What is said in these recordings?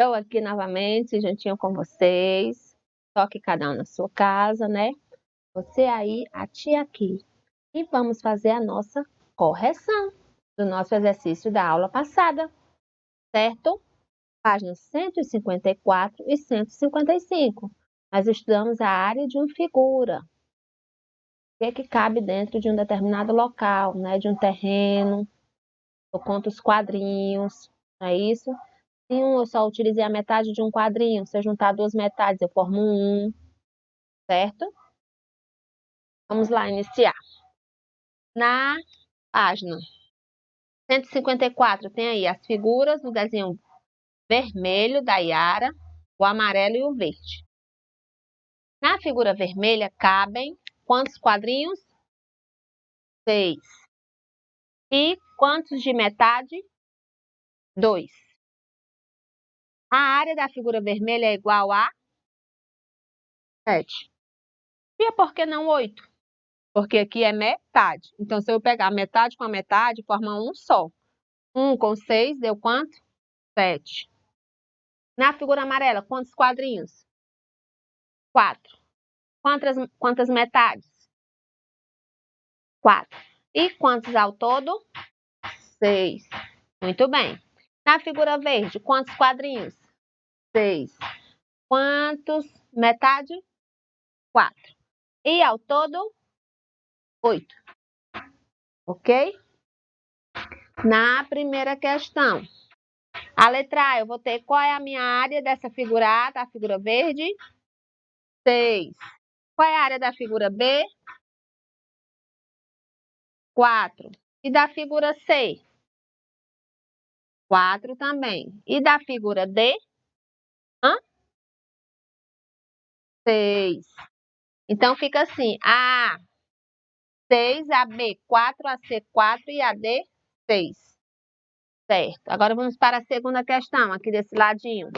Estou aqui novamente, juntinho com vocês. Só que cada um na sua casa, né? Você aí, a tia aqui. E vamos fazer a nossa correção do nosso exercício da aula passada, certo? Páginas 154 e 155. Nós estudamos a área de uma figura. O que cabe dentro de um determinado local, né? De um terreno. Eu conto os quadrinhos, não é isso? Se eu só utilizei a metade de um quadrinho, se eu juntar duas metades, eu formo um, certo? Vamos lá iniciar. Na página 154, tem aí as figuras do desenho vermelho da Yara, o amarelo e o verde. Na figura vermelha cabem quantos quadrinhos? 6. E quantos de metade? 2. A área da figura vermelha é igual a 7. E por que não 8? Porque aqui é metade. Então, se eu pegar metade com a metade, forma um só. 1 com 6 deu quanto? 7. Na figura amarela, quantos quadrinhos? 4. Quantas metades? 4. E quantos ao todo? 6. Muito bem. Na figura verde, quantos quadrinhos? 6. Quantos metade? 4. E ao todo? 8. Ok? Na primeira questão, a letra A, eu vou ter qual é a minha área dessa figura A, da figura verde? 6. Qual é a área da figura B? 4. E da figura C? 4 também. E da figura D? 6. Então, fica assim, a 6, a B 4, a C 4 e a D 6. Certo. Agora vamos para a segunda questão, aqui desse ladinho.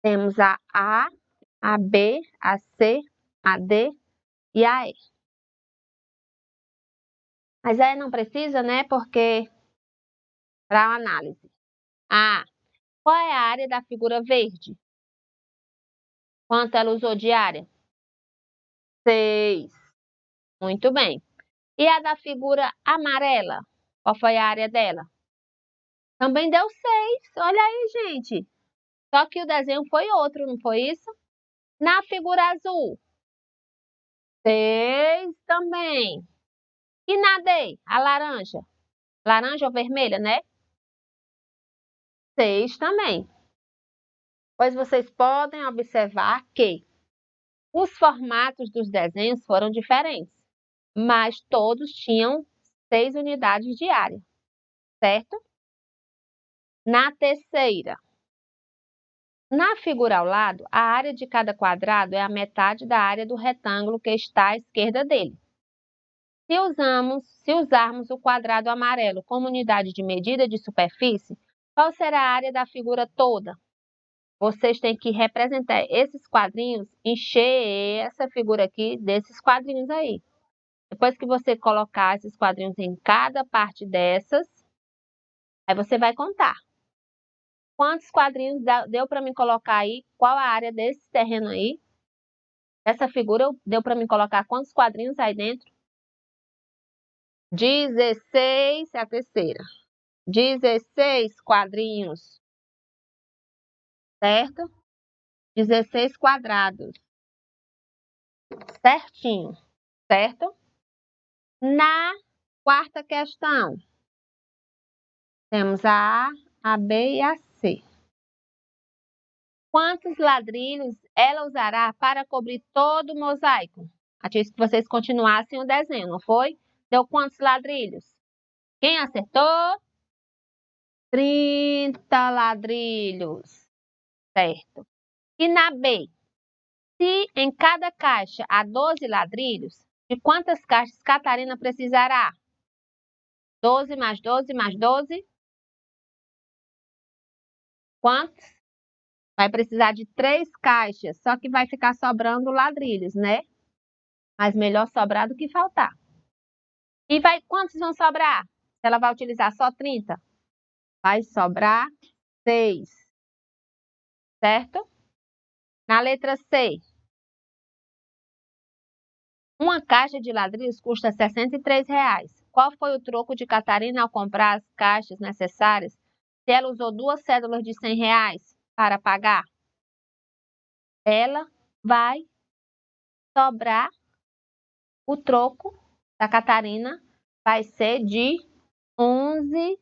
Temos a B, a C, a D e a E. Mas aí não precisa, né? Porque para análise. Qual é a área da figura verde? Quanto ela usou de área? 6. Muito bem. E a da figura amarela? Qual foi a área dela? Também deu 6. Olha aí, gente. Só que o desenho foi outro, não foi isso? Na figura azul? 6 também. E na D? A laranja? Laranja ou vermelha, né? 6 também. Pois vocês podem observar que os formatos dos desenhos foram diferentes, mas todos tinham 6 unidades de área, certo? Na terceira, na figura ao lado, a área de cada quadrado é a metade da área do retângulo que está à esquerda dele. Se usarmos o quadrado amarelo como unidade de medida de superfície, qual será a área da figura toda? Vocês têm que representar esses quadrinhos, encher essa figura aqui desses quadrinhos aí. Depois que você colocar esses quadrinhos em cada parte dessas, aí você vai contar. Quantos quadrinhos deu para mim colocar aí? Qual a área desse terreno aí? Essa figura deu para mim colocar quantos quadrinhos aí dentro? 16, é a terceira. 16 quadrinhos, certo? 16 quadrados. Certinho, certo? Na quarta questão, temos a B e a C. Quantos ladrilhos ela usará para cobrir todo o mosaico? Eu disse que vocês continuassem o desenho, não foi? Deu quantos ladrilhos? Quem acertou? 30 ladrilhos. Certo. E na B? Se em cada caixa há 12 ladrilhos, de quantas caixas Catarina precisará? 12 mais 12 mais 12? Quantos? Vai precisar de 3 caixas, só que vai ficar sobrando ladrilhos, né? Mas melhor sobrar do que faltar. E quantos vão sobrar? Se ela vai utilizar só 30? Vai sobrar 6. certo? Na letra C, uma caixa de ladrilhos custa R$ 63. Qual foi o troco de Catarina ao comprar as caixas necessárias se ela usou 2 cédulas de R$ 100 para pagar? Ela vai sobrar o troco da Catarina, vai ser de 11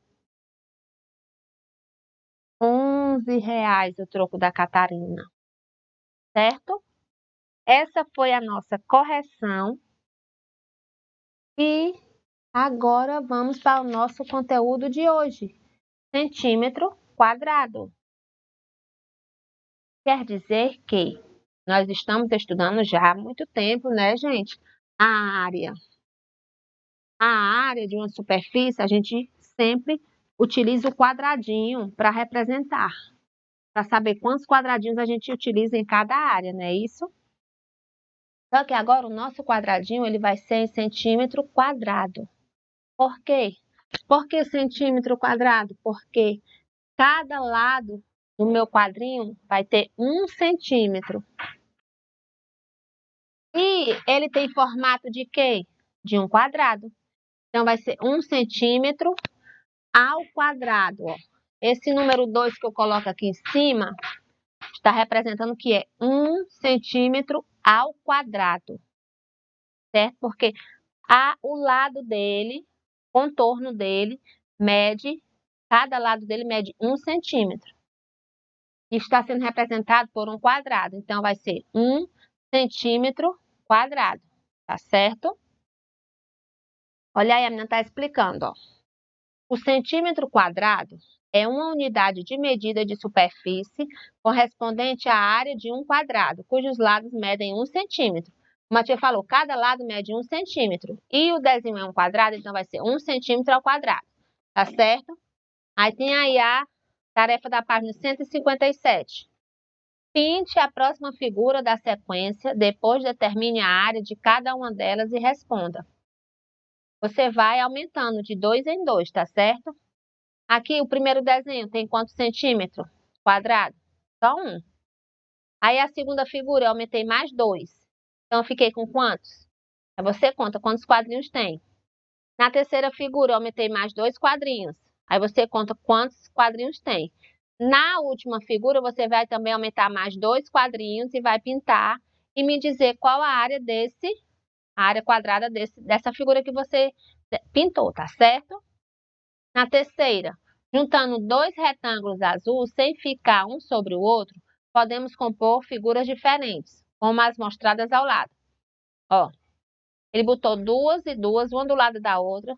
reais o troco da Catarina, certo? Essa foi a nossa correção. E agora vamos para o nosso conteúdo de hoje. Centímetro quadrado. Quer dizer que nós estamos estudando já há muito tempo, né, gente? A área. A área de uma superfície, a gente sempre utiliza o quadradinho para representar. Para saber quantos quadradinhos a gente utiliza em cada área, não é isso? Só que agora o nosso quadradinho ele vai ser em centímetro quadrado. Por quê? Por que centímetro quadrado? Porque cada lado do meu quadrinho vai ter 1 centímetro. E ele tem formato de quê? De um quadrado. Então, vai ser 1 centímetro ao quadrado. Ó. Esse número 2 que eu coloco aqui em cima está representando que é 1 centímetro ao quadrado. Certo? Porque o lado dele, contorno dele, cada lado dele mede 1 centímetro. E está sendo representado por um quadrado. Então, vai ser 1 centímetro quadrado. Tá certo? Olha aí, a menina está explicando. Ó. O centímetro quadrado é uma unidade de medida de superfície correspondente à área de um quadrado, cujos lados medem 1 centímetro. Como a tia falou, cada lado mede 1 centímetro. E o desenho é um quadrado, então vai ser 1 centímetro ao quadrado. Tá certo? Aí tem aí a tarefa da página 157. Pinte a próxima figura da sequência, depois determine a área de cada uma delas e responda. Você vai aumentando de 2 em 2, tá certo? Aqui o primeiro desenho tem quantos centímetros quadrado? Só 1. Aí a segunda figura eu aumentei mais 2. Então eu fiquei com quantos? Aí você conta quantos quadrinhos tem. Na terceira figura eu aumentei mais 2 quadrinhos. Aí você conta quantos quadrinhos tem. Na última figura, você vai também aumentar mais 2 quadrinhos e vai pintar e me dizer qual a área quadrada dessa figura que você pintou, tá certo? Na terceira, juntando 2 retângulos azuis sem ficar um sobre o outro, podemos compor figuras diferentes, como as mostradas ao lado. Ó, ele botou 2 e 2, uma do lado da outra,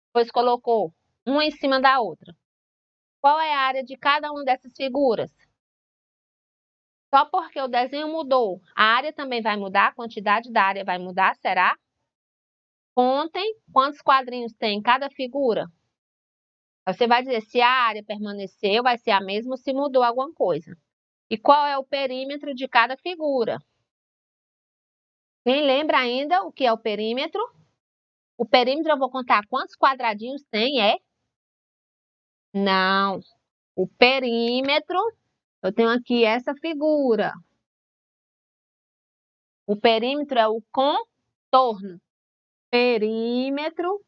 depois colocou uma em cima da outra. Qual é a área de cada uma dessas figuras? Só porque o desenho mudou, a área também vai mudar, a quantidade da área vai mudar, será? Contem quantos quadrinhos tem em cada figura. Você vai dizer se a área permaneceu, vai ser a mesma ou se mudou alguma coisa. E qual é o perímetro de cada figura? Quem lembra ainda o que é o perímetro? O perímetro eu vou contar quantos quadradinhos tem, é? Não. O perímetro, eu tenho aqui essa figura. O perímetro é o contorno. Perímetro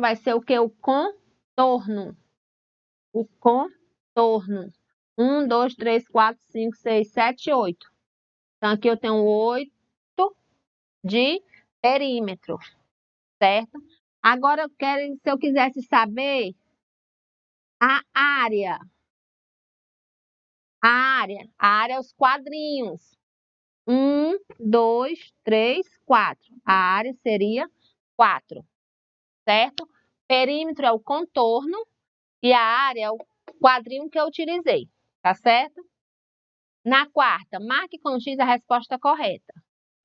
vai ser o que? O contorno. O contorno. 1, 2, 3, 4, 5, 6, 7, 8. Então, aqui eu tenho 8 de perímetro, certo? Agora, se eu quisesse saber a área. A área é os quadrinhos. 1, 2, 3, 4. A área seria 4, certo? Perímetro é o contorno e a área é o quadrinho que eu utilizei, tá certo? Na quarta, marque com X a resposta correta.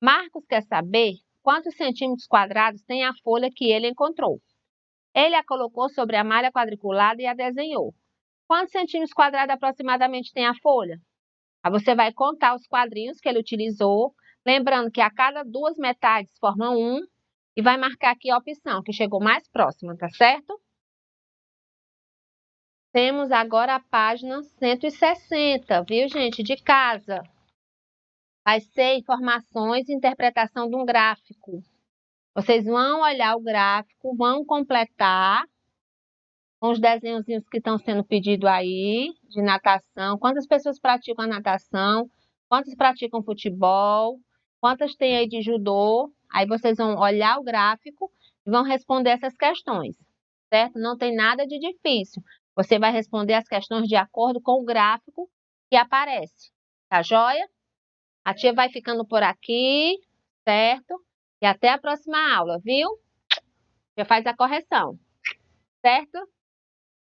Marcos quer saber quantos centímetros quadrados tem a folha que ele encontrou. Ele a colocou sobre a malha quadriculada e a desenhou. Quantos centímetros quadrados aproximadamente tem a folha? Aí você vai contar os quadrinhos que ele utilizou, lembrando que a cada 2 metades formam 1, e vai marcar aqui a opção que chegou mais próxima, tá certo? Temos agora a página 160, viu, gente? De casa. Vai ser informações e interpretação de um gráfico. Vocês vão olhar o gráfico, vão completar com os desenhozinhos que estão sendo pedidos aí, de natação. Quantas pessoas praticam a natação? Quantas praticam futebol? Quantas tem aí de judô? Aí vocês vão olhar o gráfico e vão responder essas questões, certo? Não tem nada de difícil. Você vai responder as questões de acordo com o gráfico que aparece. Tá joia? A tia vai ficando por aqui, certo? E até a próxima aula, viu? Já faz a correção, certo?